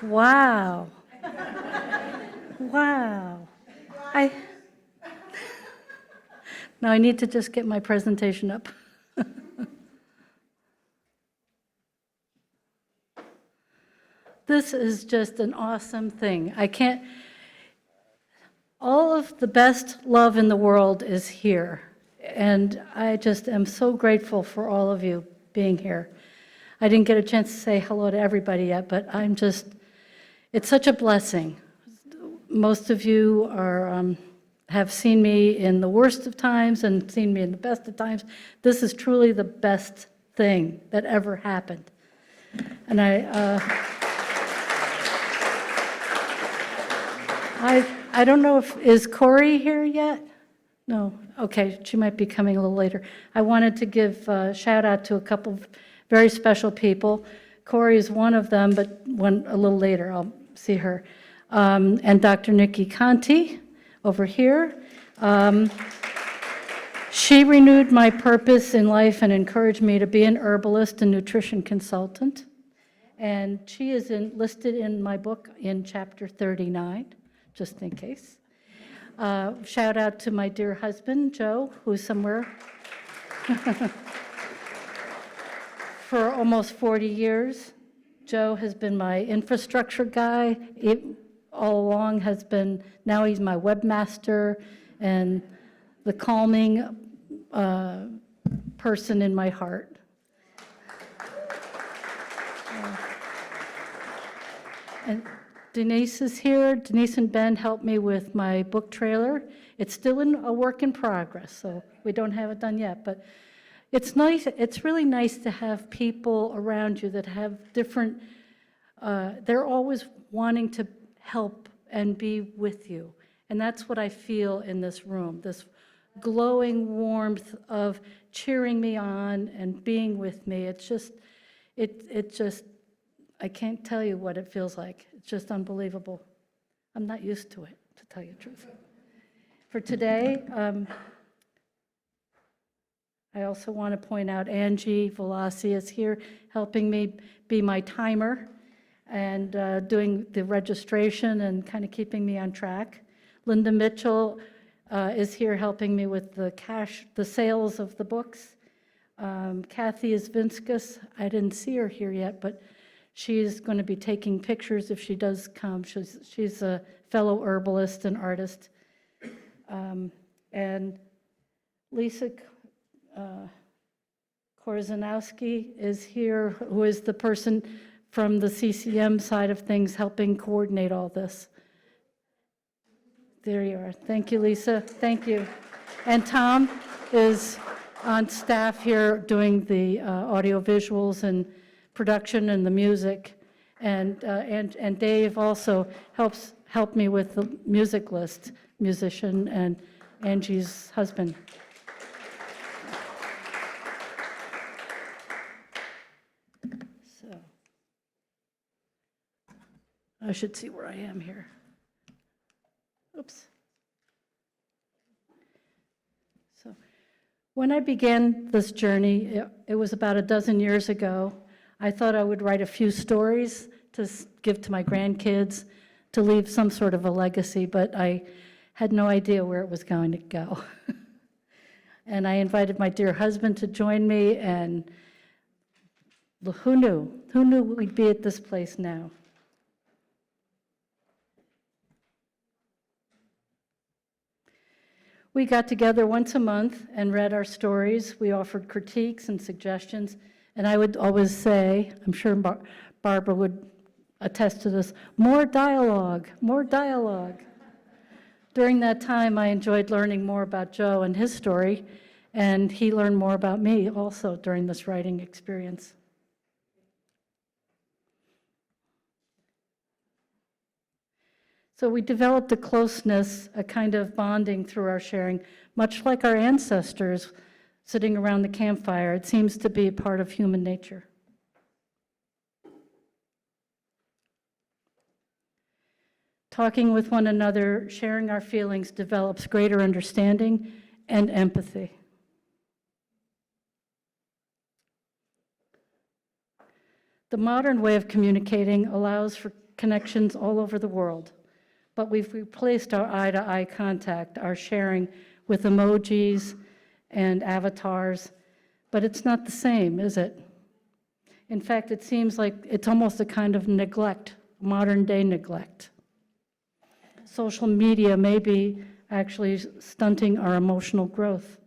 Wow. Wow. I Now I need to just get my presentation up. This is just an awesome thing. All of the best love in the world is here. And I just am so grateful for all of you being here. I didn't get a chance to say hello to everybody yet, but it's such a blessing. Most of you have seen me in the worst of times and seen me in the best of times. This is truly the best thing that ever happened. And I don't know is Corey here yet? No, okay, she might be coming a little later. I wanted to give a shout out to a couple of very special people. Corey is one of them, but a little later, I'll see her. And Dr. Nikki Conti over here. She renewed my purpose in life and encouraged me to be an herbalist and nutrition consultant. And she is listed in my book in chapter 39, just in case. Shout out to my dear husband, Joe, who's somewhere. For almost 40 years, Joe has been my infrastructure guy. All along now he's my webmaster and the calming person in my heart. And Denise is here. Denise and Ben helped me with my book trailer. It's still a work in progress, so we don't have it done yet, but it's nice. It's really nice to have people around you that have different, they're always wanting to help and be with you. And that's what I feel in this room, this glowing warmth of cheering me on and being with me. It's just, I can't tell you what it feels like. It's just unbelievable. I'm not used to it, to tell you the truth. For today, I also want to point out Angie Velasi is here helping me be my timer and doing the registration and kind of keeping me on track. Linda Mitchell is here helping me with the sales of the books. Kathy Isvinskas, I didn't see her here yet, but she's going to be taking pictures if she does come. She's a fellow herbalist and artist. And Lisa Korzanowski is here, who is the person from the CCM side of things helping coordinate all this. There you are. Thank you, Lisa. Thank you. And Tom is on staff here doing the audio visuals and production and the music. And Dave also helped me with the music list, musician and Angie's husband. So I should see where I am here. Oops. So when I began this journey, it was about a dozen years ago. I thought I would write a few stories to give to my grandkids, to leave some sort of a legacy, but I had no idea where it was going to go. And I invited my dear husband to join me, and who knew? Who knew we'd be at this place now? We got together once a month and read our stories. We offered critiques and suggestions, and I would always say, I'm sure Barbara would attest to this, more dialogue, more dialogue. During that time, I enjoyed learning more about Joe and his story, and he learned more about me also during this writing experience. So we developed a closeness, a kind of bonding through our sharing, much like our ancestors sitting around the campfire. It seems to be a part of human nature. Talking with one another, sharing our feelings develops greater understanding and empathy. The modern way of communicating allows for connections all over the world. But we've replaced our eye-to-eye contact, our sharing, with emojis and avatars. But it's not the same, is it? In fact, it seems like it's almost a kind of neglect, modern-day neglect. Social media may be actually stunting our emotional growth.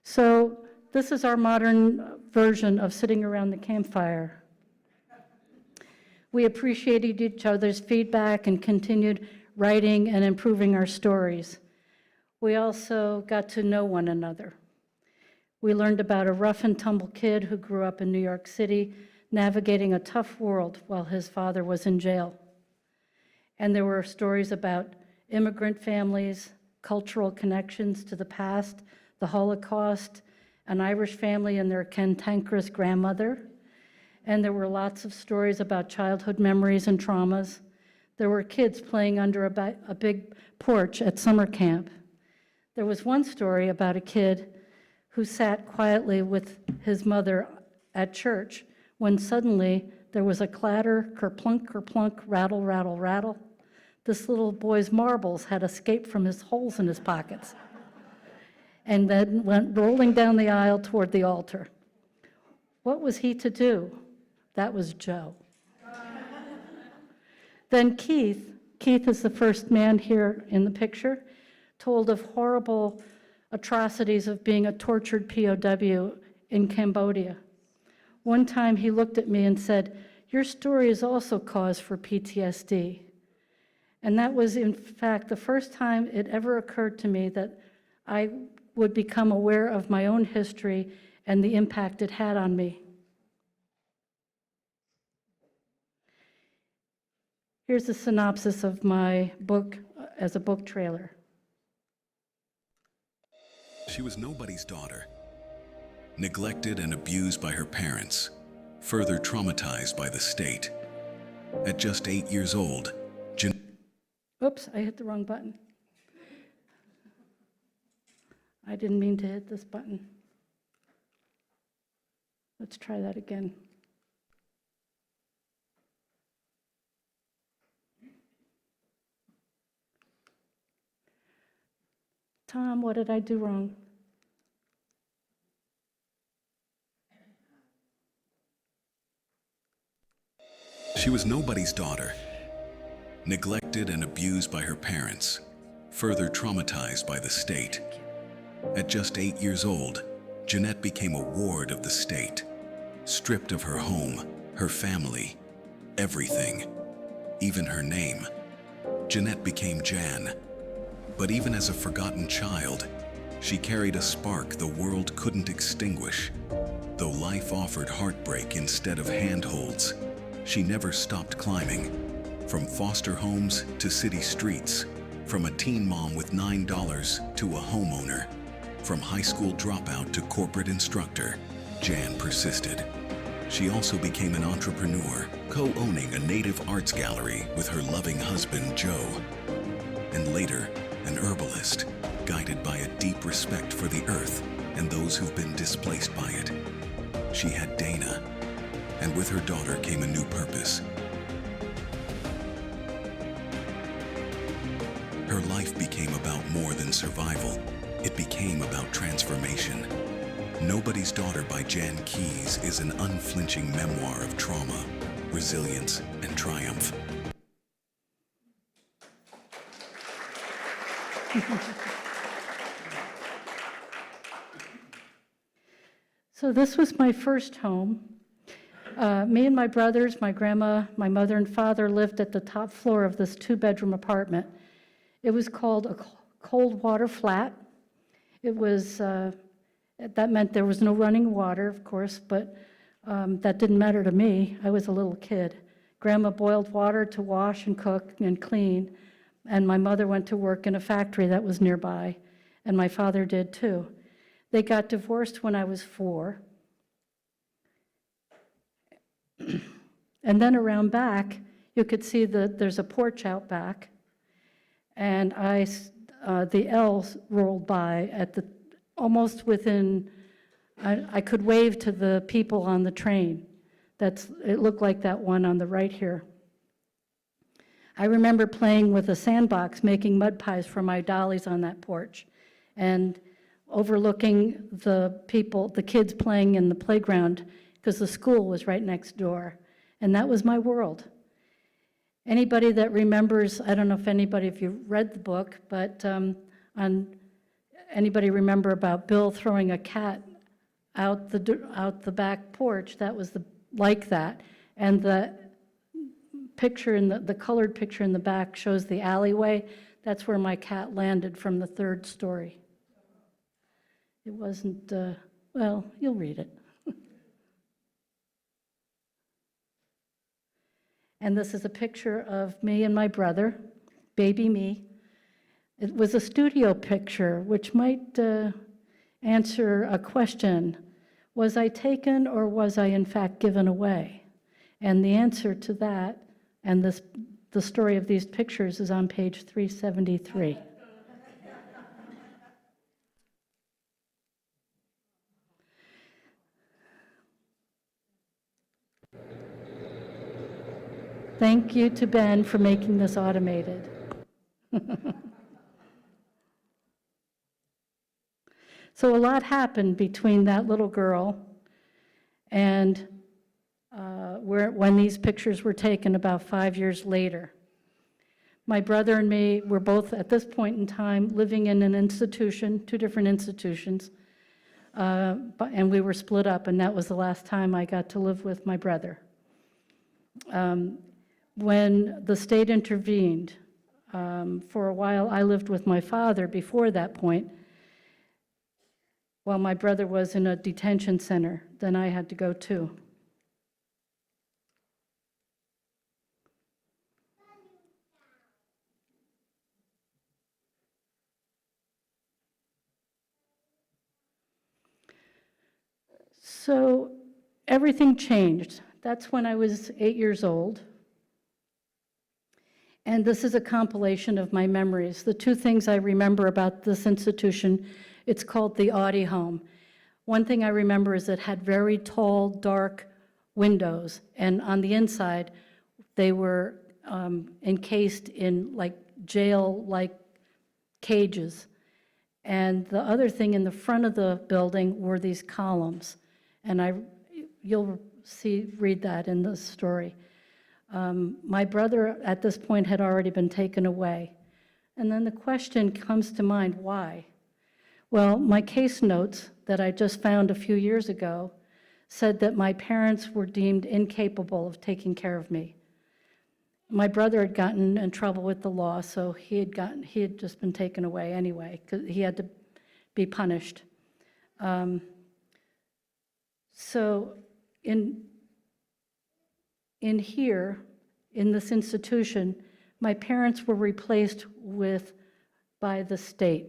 So this is our modern version of sitting around the campfire. We appreciated each other's feedback and continued writing and improving our stories. We also got to know one another. We learned about a rough and tumble kid who grew up in New York City, navigating a tough world while his father was in jail. And there were stories about immigrant families, cultural connections to the past, the Holocaust, an Irish family and their cantankerous grandmother. And there were lots of stories about childhood memories and traumas. There were kids playing under a big porch at summer camp. There was one story about a kid who sat quietly with his mother at church when suddenly there was a clatter, kerplunk, rattle, rattle, rattle. This little boy's marbles had escaped from his holes in his pockets and then went rolling down the aisle toward the altar. What was he to do? That was Joe. Then Keith is the first man here in the picture, told of horrible atrocities of being a tortured POW in Cambodia. One time he looked at me and said, "Your story is also cause for PTSD." And that was, in fact, the first time it ever occurred to me that I would become aware of my own history and the impact it had on me. Here's a synopsis of my book as a book trailer. She was nobody's daughter, neglected and abused by her parents, further traumatized by the state. At just 8 years old, Oops, I hit the wrong button. I didn't mean to hit this button. Let's try that again. Tom, what did I do wrong? She was nobody's daughter, neglected and abused by her parents, further traumatized by the state. At just 8 years old, Jeanette became a ward of the state, stripped of her home, her family, everything, even her name. Jeanette became Jan. But even as a forgotten child, she carried a spark the world couldn't extinguish. Though life offered heartbreak instead of handholds, she never stopped climbing. From foster homes to city streets, from a teen mom with $9 to a homeowner, from high school dropout to corporate instructor, Jan persisted. She also became an entrepreneur, co-owning a native arts gallery with her loving husband, Joe. And later, an herbalist, guided by a deep respect for the earth and those who've been displaced by it. She had Dana, and with her daughter came a new purpose. Her life became about more than survival. It became about transformation. Nobody's Daughter by Jan Keyes is an unflinching memoir of trauma, resilience, and triumph. So this was my first home. Me and my brothers, my grandma, my mother and father lived at the top floor of this 2-bedroom apartment. It was called a cold water flat. It was, that meant there was no running water, of course, but that didn't matter to me. I was a little kid. Grandma boiled water to wash and cook and clean, and my mother went to work in a factory that was nearby, and my father did too. They got divorced when I was 4. And then around back, you could see that there's a porch out back, and the L's rolled by at the almost within. I could wave to the people on the train. It looked like that one on the right here. I remember playing with a sandbox, making mud pies for my dollies on that porch, and overlooking the kids playing in the playground, because the school was right next door. And that was my world. Anybody that remembers, I don't know if you read the book, but anybody remember about Bill throwing a cat out the back porch? That was like that. And the picture the colored picture in the back shows the alleyway. That's where my cat landed from the third story. It wasn't, well, you'll read it. And this is a picture of me and my brother, baby me. It was a studio picture, which might answer a question. Was I taken or was I in fact given away? And the answer to that, and the story of these pictures, is on page 373. Thank you to Ben for making this automated. So a lot happened between that little girl and when these pictures were taken about 5 years later. My brother and me were both, at this point in time, living in an institution, 2 different institutions, and we were split up, and that was the last time I got to live with my brother. When the state intervened, for a while I lived with my father before that point, while my brother was in a detention center. Then I had to go too. So everything changed. That's when I was 8 years old. And this is a compilation of my memories. The 2 things I remember about this institution, it's called the Audi Home. One thing I remember is it had very tall, dark windows, and on the inside, they were encased in like jail-like cages. And the other thing in the front of the building were these columns, and you'll read that in the story. My brother at this point had already been taken away. And then the question comes to mind, why? Well, my case notes that I just found a few years ago said that my parents were deemed incapable of taking care of me. My brother had gotten in trouble with the law, so he had just been taken away anyway, because he had to be punished. So in here, in this institution, my parents were replaced by the state.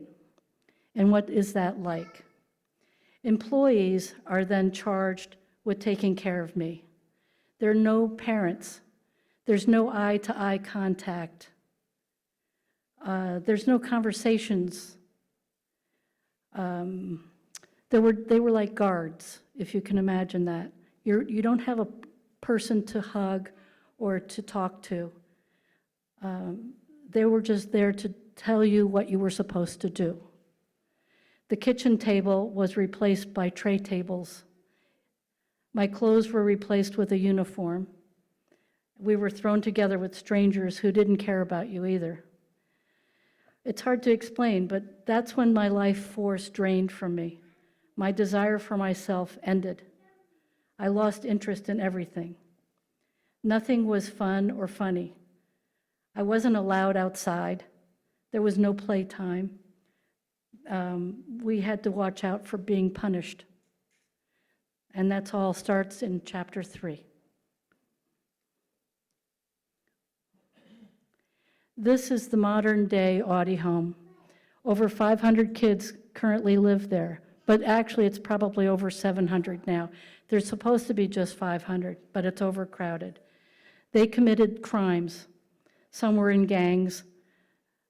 And what is that like? Employees are then charged with taking care of me. There are no parents. There's no eye-to-eye contact. There's no conversations. They were like guards, if you can imagine that. You don't have a person to hug or to talk to. They were just there to tell you what you were supposed to do. The kitchen table was replaced by tray tables. My clothes were replaced with a uniform. We were thrown together with strangers who didn't care about you either. It's hard to explain, but that's when my life force drained from me. My desire for myself ended. I lost interest in everything. Nothing was fun or funny. I wasn't allowed outside. There was no playtime. We had to watch out for being punished. And that's all starts in chapter 3. This is the modern day Audi Home. Over 500 kids currently live there, but actually it's probably over 700 now. There's supposed to be just 500, but it's overcrowded. They committed crimes. Some were in gangs.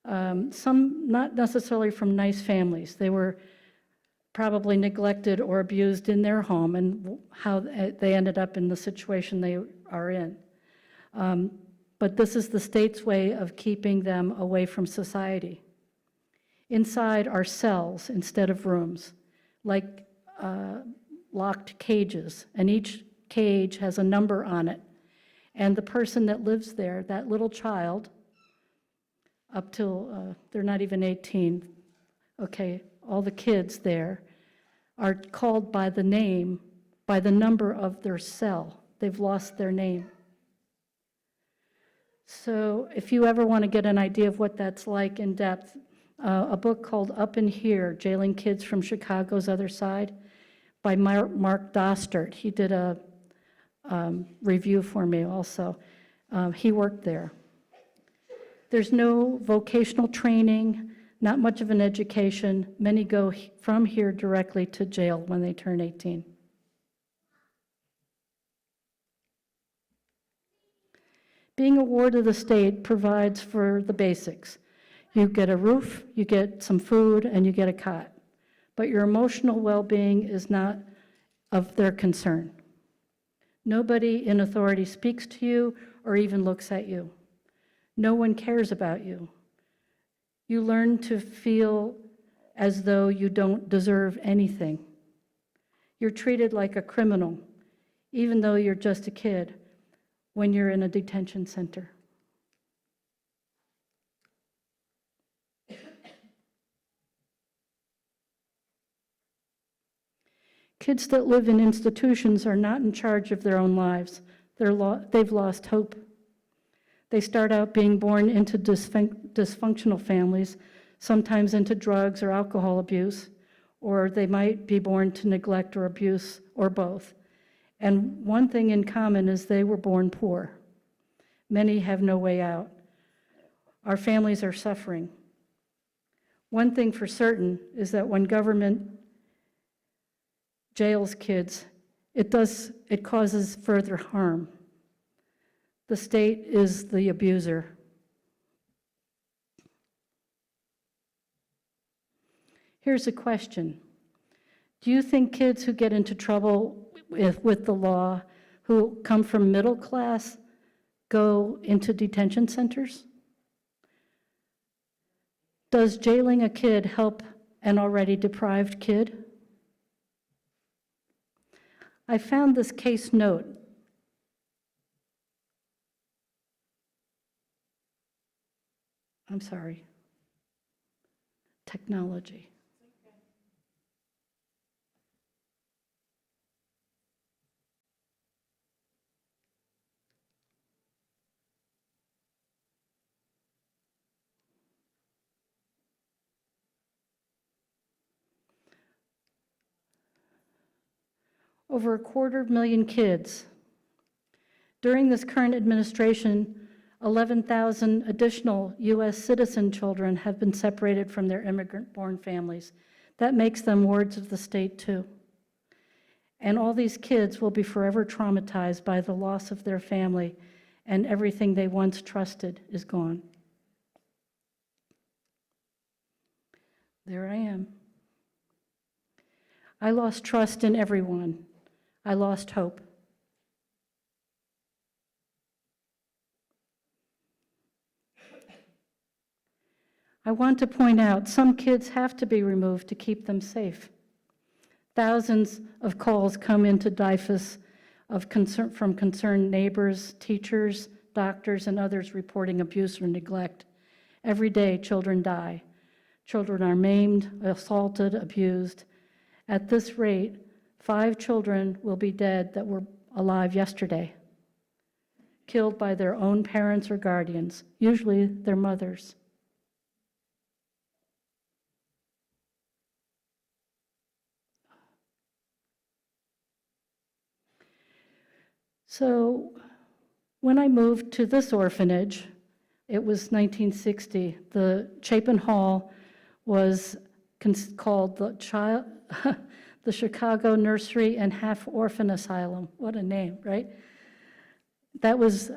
Some not necessarily from nice families. They were probably neglected or abused in their home and how they ended up in the situation they are in. But this is the state's way of keeping them away from society. Inside are cells instead of rooms, like locked cages, and each cage has a number on it. And the person that lives there, that little child, up till they're not even 18, okay, all the kids there are called by the name, by the number of their cell. They've lost their name. So if you ever want to get an idea of what that's like in depth, a book called Up in Here, Jailing Kids from Chicago's Other Side by Mark Dostert. He did a review for me also. He worked there. There's no vocational training, not much of an education. Many go from here directly to jail when they turn 18. Being a ward of the state provides for the basics. You get a roof, you get some food, and you get a cot. But your emotional well-being is not of their concern. Nobody in authority speaks to you or even looks at you. No one cares about you. You learn to feel as though you don't deserve anything. You're treated like a criminal, even though you're just a kid, when you're in a detention center. Kids that live in institutions are not in charge of their own lives. They've lost hope. They start out being born into dysfunctional families, sometimes into drugs or alcohol abuse, or they might be born to neglect or abuse, or both. And one thing in common is they were born poor. Many have no way out. Our families are suffering. One thing for certain is that when government jails kids, it causes further harm. The state is the abuser. Here's a question. Do you think kids who get into trouble with the law, who come from middle class, go into detention centers? Does jailing a kid help an already deprived kid? I found this case note. I'm sorry. Technology. Over 250,000 kids. During this current administration, 11,000 additional U.S. citizen children have been separated from their immigrant-born families. That makes them wards of the state, too. And all these kids will be forever traumatized by the loss of their family, and everything they once trusted is gone. There I am. I lost trust in everyone. I lost hope. I want to point out some kids have to be removed to keep them safe. Thousands of calls come into DYFS from concerned neighbors, teachers, doctors, and others reporting abuse or neglect. Every day, children die. Children are maimed, assaulted, abused. At this rate, 5 children will be dead that were alive yesterday, killed by their own parents or guardians, usually their mothers. So when I moved to this orphanage, it was 1960. The Chapin Hall was called the Chicago Nursery and Half Orphan Asylum. What a name, right? That was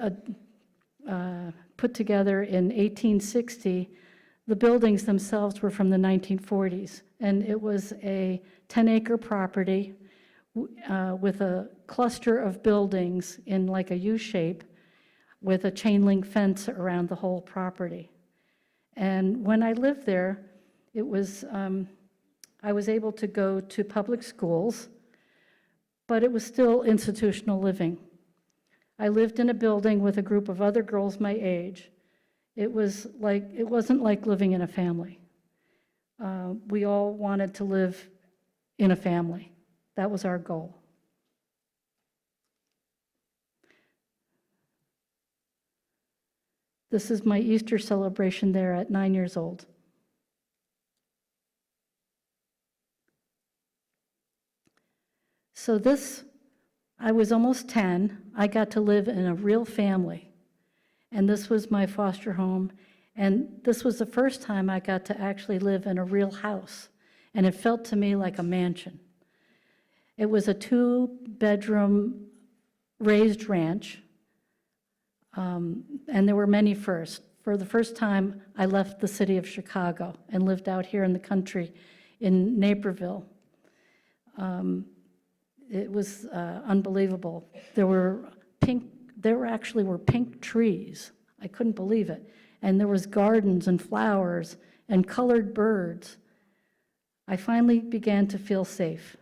put together in 1860. The buildings themselves were from the 1940s, and it was a 10-acre property with a cluster of buildings in like a U shape with a chain link fence around the whole property. And when I lived there, it was, I was able to go to public schools, but it was still institutional living. I lived in a building with a group of other girls my age. It wasn't like living in a family. We all wanted to live in a family. That was our goal. This is my Easter celebration there at 9 years old. So I was almost 10. I got to live in a real family. And this was my foster home. And this was the first time I got to actually live in a real house. And it felt to me like a mansion. It was a 2-bedroom raised ranch. And there were many firsts. For the first time, I left the city of Chicago and lived out here in the country in Naperville. It was unbelievable. There actually were pink trees. I couldn't believe it. And there was gardens and flowers and colored birds. I finally began to feel safe.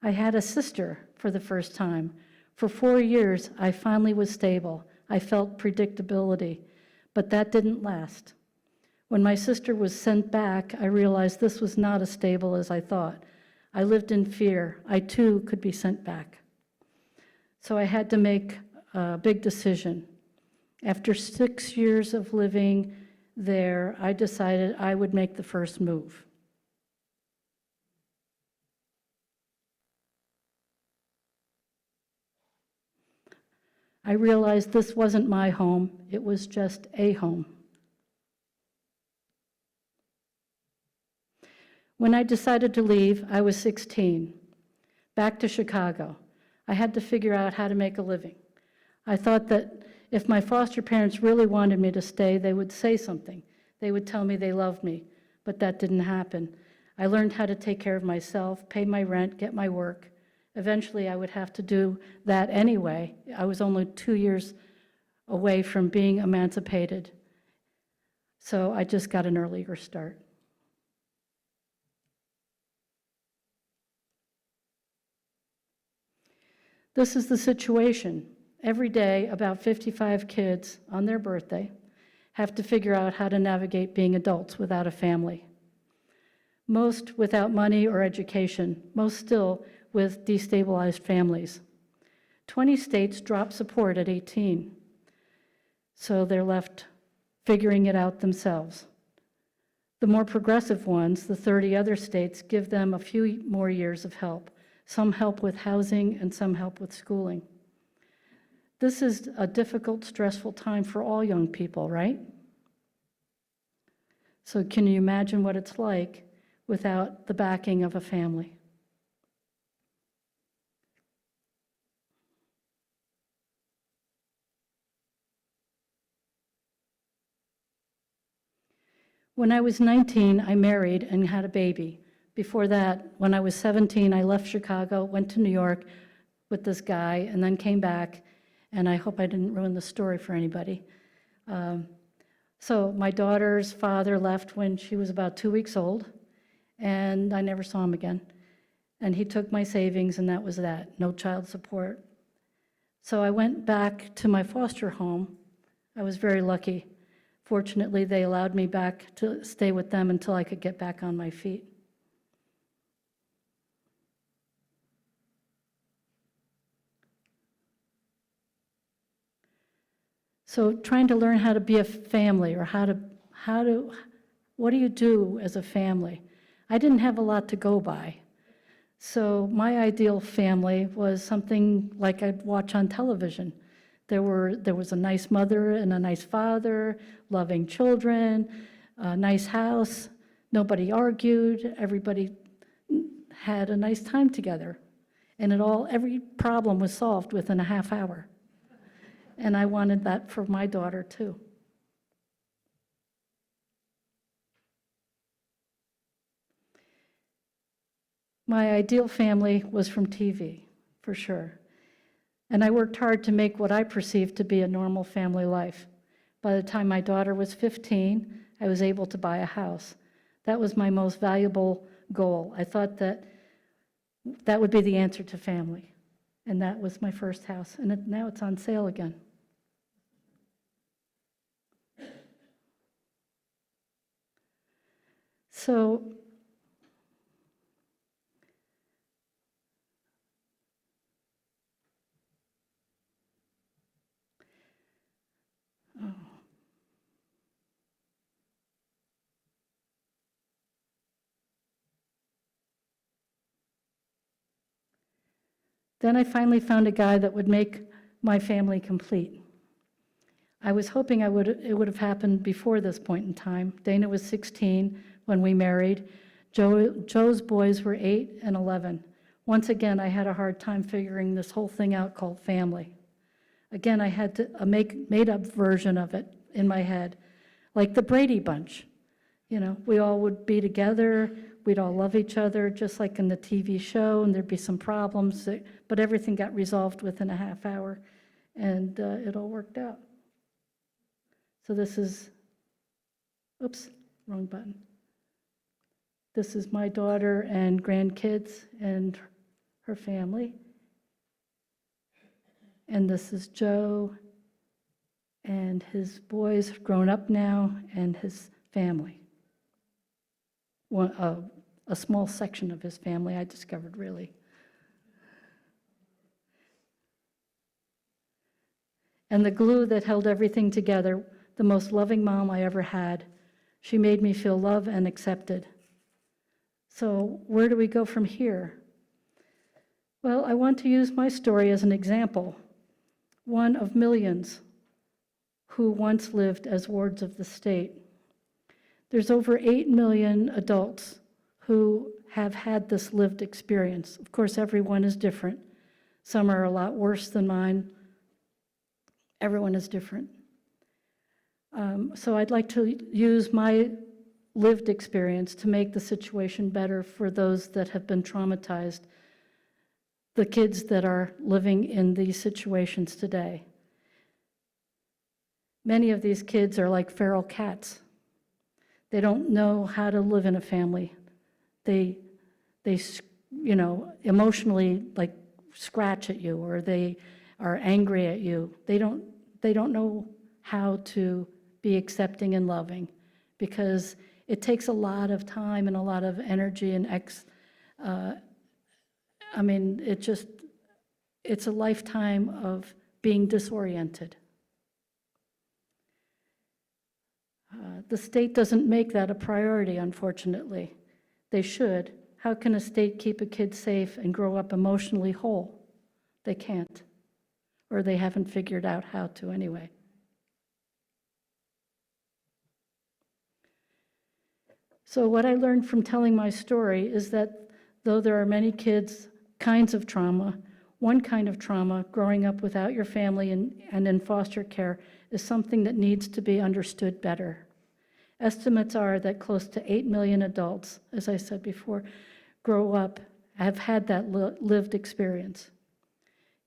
I had a sister for the first time. For 4 years, I finally was stable. I felt predictability, but that didn't last. When my sister was sent back, I realized this was not as stable as I thought. I lived in fear. I too could be sent back. So I had to make a big decision. After 6 years of living there, I decided I would make the first move. I realized this wasn't my home, it was just a home. When I decided to leave, I was 16, back to Chicago. I had to figure out how to make a living. I thought that if my foster parents really wanted me to stay, they would say something. They would tell me they loved me, but that didn't happen. I learned how to take care of myself, pay my rent, get my work. Eventually, I would have to do that anyway. I was only 2 years away from being emancipated. So I just got an earlier start. This is the situation. Every day, about 55 kids on their birthday have to figure out how to navigate being adults without a family. Most without money or education, most still with destabilized families. 20 states drop support at 18, so they're left figuring it out themselves. The more progressive ones, the 30 other states, give them a few more years of help. Some help with housing and some help with schooling. This is a difficult, stressful time for all young people, right? So can you imagine what it's like without the backing of a family? When I was 19, I married and had a baby. Before that, when I was 17, I left Chicago, went to New York with this guy, and then came back, and I hope I didn't ruin the story for anybody. So my daughter's father left when she was about 2 weeks old, and I never saw him again. And he took my savings, and that was that, no child support. So I went back to my foster home. I was very lucky. Fortunately, they allowed me back to stay with them until I could get back on my feet. So trying to learn how to be a family, or what do you do as a family? I didn't have a lot to go by. So my ideal family was something like I'd watch on television. There was a nice mother and a nice father, loving children, a nice house, nobody argued, everybody had a nice time together. And every problem was solved within a half hour. And I wanted that for my daughter, too. My ideal family was from TV, for sure. And I worked hard to make what I perceived to be a normal family life. By the time my daughter was 15, I was able to buy a house. That was my most valuable goal. I thought that that would be the answer to family. And that was my first house. And now it's on sale again. So, then I finally found a guy that would make my family complete. I was hoping it would have happened before this point in time. Dana was 16 when we married. Joe's boys were 8 and 11. Once again, I had a hard time figuring this whole thing out called family. Again, I had to made-up version of it in my head, like the Brady Bunch. You know, we all would be together, we'd all love each other, just like in the TV show, and there'd be some problems, but everything got resolved within a half hour, and it all worked out. So this is, oops, wrong button. This is my daughter and grandkids and her family. And this is Joe and his boys, grown up now, and his family. A small section of his family, I discovered, really. And the glue that held everything together, the most loving mom I ever had. She made me feel loved and accepted. So where do we go from here? Well, I want to use my story as an example, one of millions who once lived as wards of the state. There's over 8 million adults who have had this lived experience. Of course, everyone is different. Some are a lot worse than mine. Everyone is different. So I'd like to use my lived experience to make the situation better for those that have been traumatized, the kids that are living in these situations today. Many of these kids are like feral cats. They don't know how to live in a family. They you know, emotionally like scratch at you, or they are angry at you. They don't know how to be accepting and loving, because it takes a lot of time and a lot of energy and I mean, it's a lifetime of being disoriented. The state doesn't make that a priority, unfortunately. They should. How can a state keep a kid safe and grow up emotionally whole? They can't, or they haven't figured out how to anyway. So what I learned from telling my story is that though there are many kinds of trauma, one kind of trauma, growing up without your family and in foster care, is something that needs to be understood better. Estimates are that close to 8 million adults, as I said before, grow up, have had that lived experience.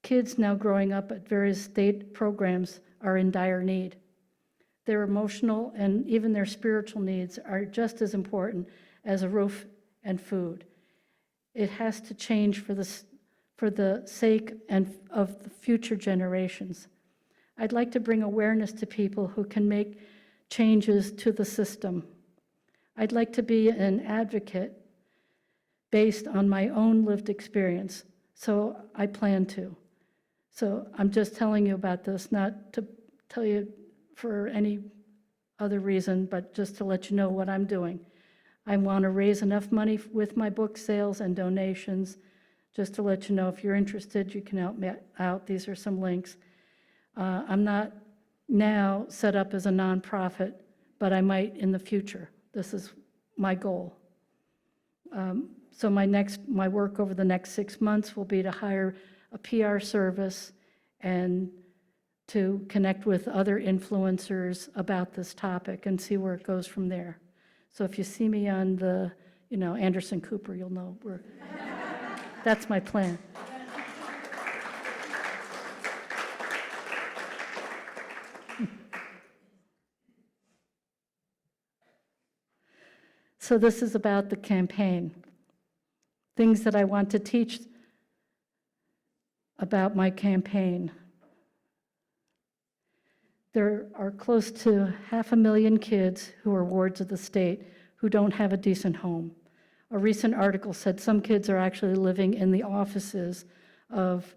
Kids now growing up at various state programs are in dire need. Their emotional and even their spiritual needs are just as important as a roof and food. It has to change for the sake of the future generations. I'd like to bring awareness to people who can make changes to the system. I'd like to be an advocate based on my own lived experience, so I plan to. So I'm just telling you about this, not to tell you for any other reason, but just to let you know what I'm doing. I want to raise enough money with my book sales and donations. Just to let you know, if you're interested, you can help me out. These are some links. I'm not now set up as a nonprofit, but I might in the future. This is my goal. So my work over the next 6 months will be to hire a PR service and to connect with other influencers about this topic and see where it goes from there. So if you see me on the, Anderson Cooper, you'll know that's my plan. So this is about the campaign. Things that I want to teach about my campaign. There are close to 500,000 kids who are wards of the state who don't have a decent home. A recent article said some kids are actually living in the offices of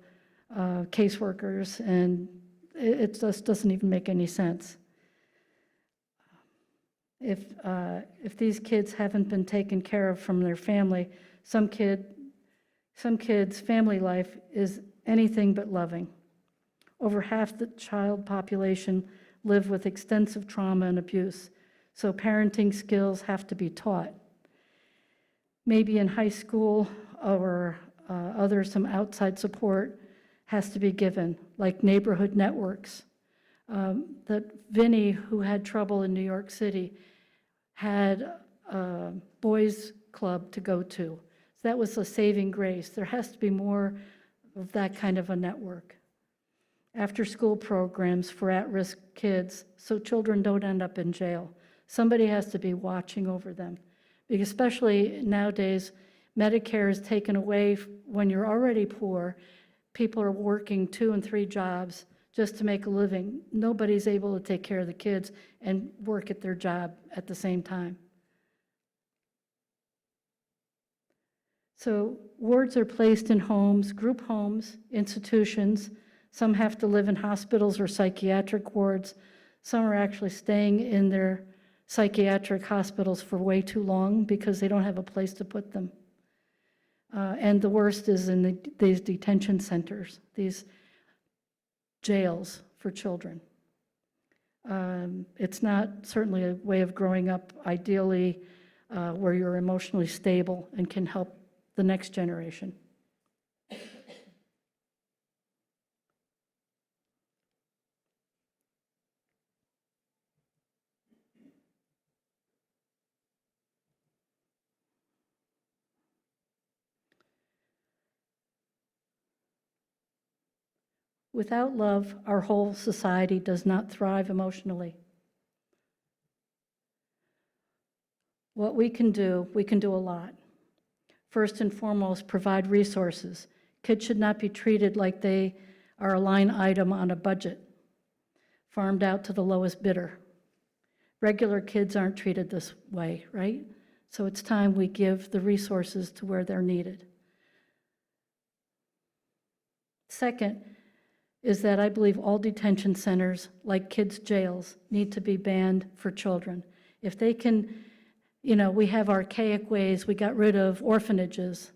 caseworkers, and it just doesn't even make any sense. If these kids haven't been taken care of from their family, some kids' family life is anything but loving. Over half the child population live with extensive trauma and abuse, so parenting skills have to be taught. Maybe in high school or some outside support has to be given, like neighborhood networks. That Vinny, who had trouble in New York City, had a boys' club to go to. So that was a saving grace. There has to be more of that kind of a network. After-school programs for at-risk kids so children don't end up in jail. Somebody has to be watching over them. Because especially nowadays, Medicare is taken away when you're already poor. People are working 2 and 3 jobs just to make a living. Nobody's able to take care of the kids and work at their job at the same time. So wards are placed in homes, group homes, institutions. Some have to live in hospitals or psychiatric wards. Some are actually staying in their psychiatric hospitals for way too long because they don't have a place to put them. And the worst is in these detention centers, these jails for children. It's not certainly a way of growing up ideally where you're emotionally stable and can help the next generation. Without love, our whole society does not thrive emotionally. What we can do a lot. First and foremost, provide resources. Kids should not be treated like they are a line item on a budget, farmed out to the lowest bidder. Regular kids aren't treated this way, right? So it's time we give the resources to where they're needed. Second is that I believe all detention centers, like kids' jails, need to be banned for children. If they can, we have archaic ways. We got rid of orphanages.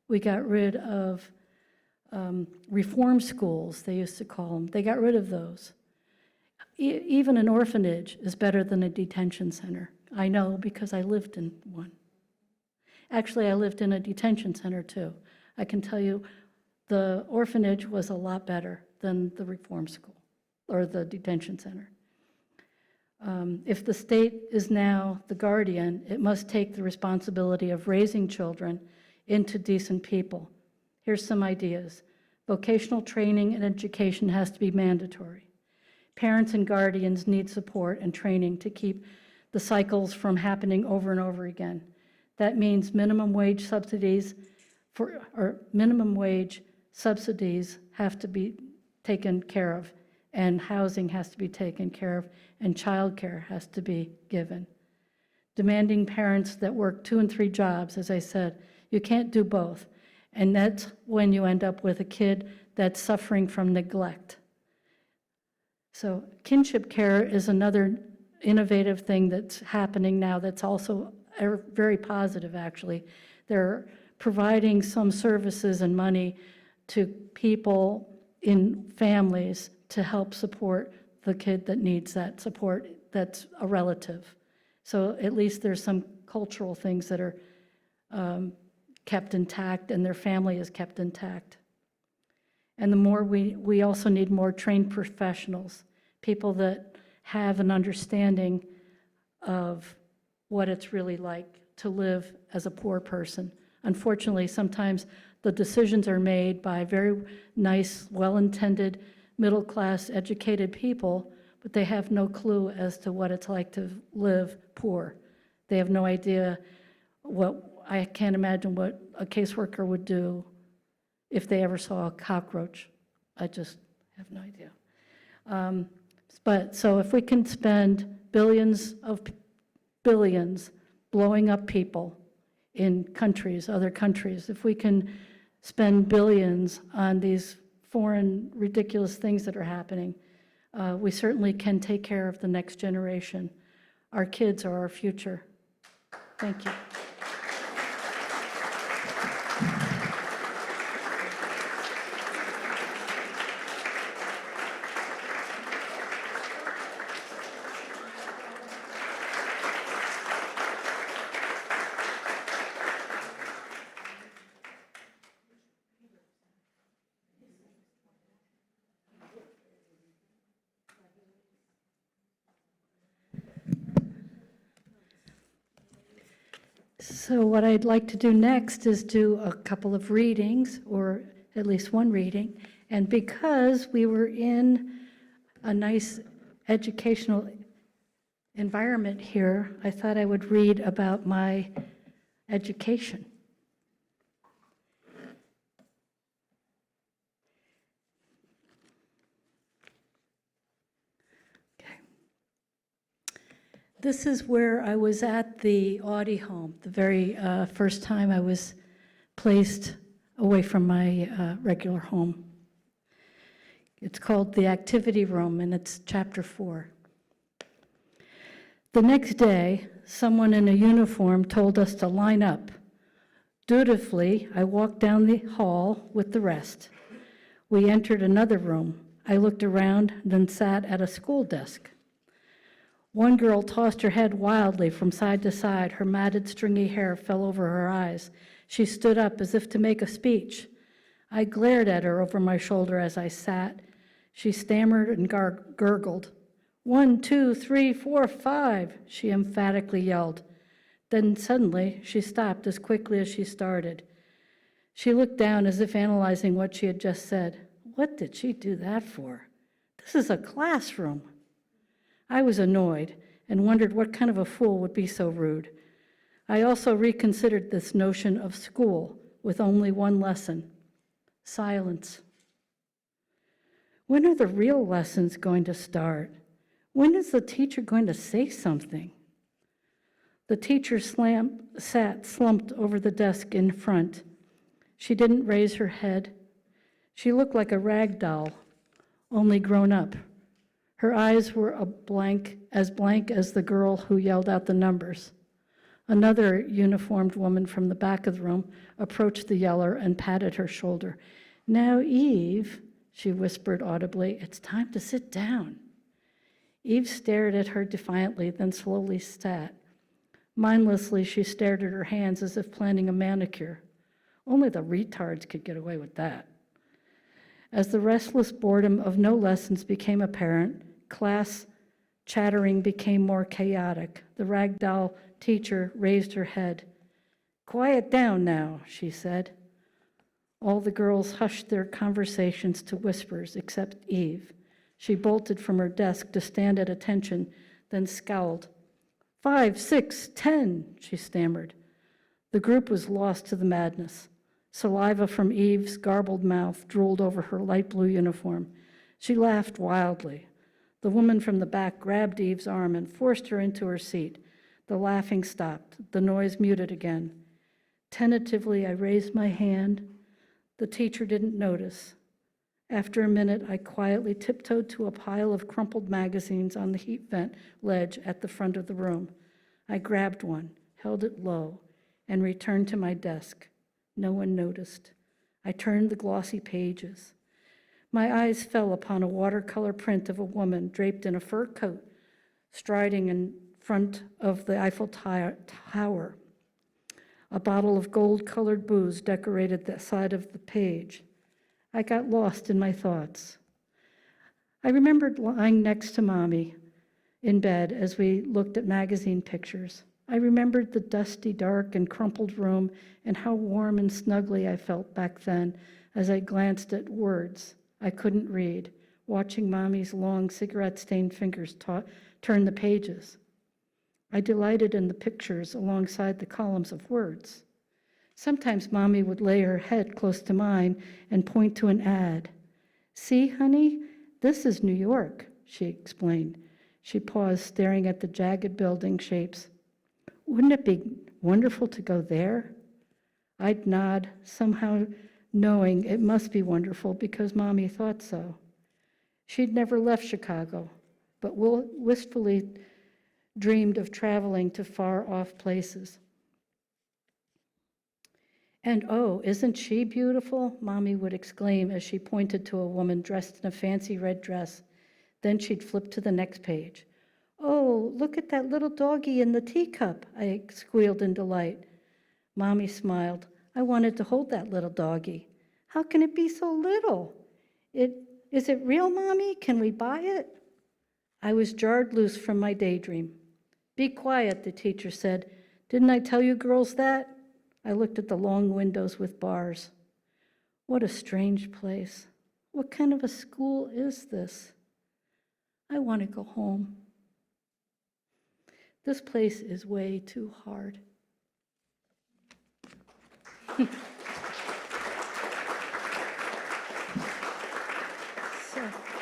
We got rid of reform schools, they used to call them. They got rid of those. Even an orphanage is better than a detention center. I know because I lived in one. Actually, I lived in a detention center too. I can tell you the orphanage was a lot better than the reform school or the detention center. If the state is now the guardian, it must take the responsibility of raising children into decent people. Here's some ideas. Vocational training and education has to be mandatory. Parents and guardians need support and training to keep the cycles from happening over and over again. That means minimum wage subsidies have to be taken care of, and housing has to be taken care of, and childcare has to be given. Demanding parents that work 2 and 3 jobs, as I said, you can't do both. And that's when you end up with a kid that's suffering from neglect. So kinship care is another innovative thing that's happening now that's also very positive, actually. They're providing some services and money to people in families to help support the kid that needs that support that's a relative. So at least there's some cultural things that are kept intact and their family is kept intact. And the more we also need more trained professionals, people that have an understanding of what it's really like to live as a poor person. Unfortunately, sometimes the decisions are made by very nice, well-intended, middle-class, educated people, but they have no clue as to what it's like to live poor. They have no idea I can't imagine what a caseworker would do if they ever saw a cockroach. I just have no idea. So if we can spend billions blowing up people in countries, other countries, if we can spend billions on these foreign ridiculous things that are happening, we certainly can take care of the next generation. Our kids are our future. Thank you. So what I'd like to do next is do a couple of readings, or at least one reading. And because we were in a nice educational environment here, I thought I would read about my education. This is where I was at the Audi home, the very first time I was placed away from my regular home. It's called the activity room, and it's chapter 4. The next day, someone in a uniform told us to line up. Dutifully, I walked down the hall with the rest. We entered another room. I looked around, then sat at a school desk. One girl tossed her head wildly from side to side. Her matted, stringy hair fell over her eyes. She stood up as if to make a speech. I glared at her over my shoulder as I sat. She stammered and gurgled. 1, 2, 3, 4, 5, she emphatically yelled. Then suddenly she stopped as quickly as she started. She looked down as if analyzing what she had just said. What did she do that for? This is a classroom. I was annoyed and wondered what kind of a fool would be so rude. I also reconsidered this notion of school with only one lesson: silence. When are the real lessons going to start? When is the teacher going to say something? The teacher sat slumped over the desk in front. She didn't raise her head. She looked like a rag doll, only grown up. Her eyes were blank as the girl who yelled out the numbers. Another uniformed woman from the back of the room approached the yeller and patted her shoulder. Now, Eve, she whispered audibly, it's time to sit down. Eve stared at her defiantly, then slowly sat. Mindlessly, she stared at her hands as if planning a manicure. Only the retards could get away with that. As the restless boredom of no lessons became apparent, class chattering became more chaotic. The ragdoll teacher raised her head. Quiet down now, she said. All the girls hushed their conversations to whispers except Eve. She bolted from her desk to stand at attention, then scowled. 5, 6, 10, she stammered. The group was lost to the madness. Saliva from Eve's garbled mouth drooled over her light blue uniform. She laughed wildly. The woman from the back grabbed Eve's arm and forced her into her seat. The laughing stopped. The noise muted again. Tentatively, I raised my hand. The teacher didn't notice. After a minute, I quietly tiptoed to a pile of crumpled magazines on the heat vent ledge at the front of the room. I grabbed one, held it low, and returned to my desk. No one noticed. I turned the glossy pages. My eyes fell upon a watercolor print of a woman draped in a fur coat, striding in front of the Eiffel Tower. A bottle of gold-colored booze decorated the side of the page. I got lost in my thoughts. I remembered lying next to Mommy in bed as we looked at magazine pictures. I remembered the dusty, dark, and crumpled room and how warm and snuggly I felt back then as I glanced at words I couldn't read, watching Mommy's long cigarette-stained fingers turn the pages. I delighted in the pictures alongside the columns of words. Sometimes Mommy would lay her head close to mine and point to an ad. "See, honey, this is New York," she explained. She paused, staring at the jagged building shapes. "Wouldn't it be wonderful to go there?" I'd nod, somehow knowing it must be wonderful because Mommy thought so. She'd never left Chicago, but wistfully dreamed of traveling to far-off places. "And oh, isn't she beautiful?" Mommy would exclaim as she pointed to a woman dressed in a fancy red dress. Then she'd flip to the next page. "Oh, look at that little doggie in the teacup," I squealed in delight. Mommy smiled. "I wanted to hold that little doggie." "How can it be so little? Is it real, Mommy? Can we buy it?" I was jarred loose from my daydream. "Be quiet," the teacher said. "Didn't I tell you girls that?" I looked at the long windows with bars. What a strange place. What kind of a school is this? I want to go home. This place is way too hard.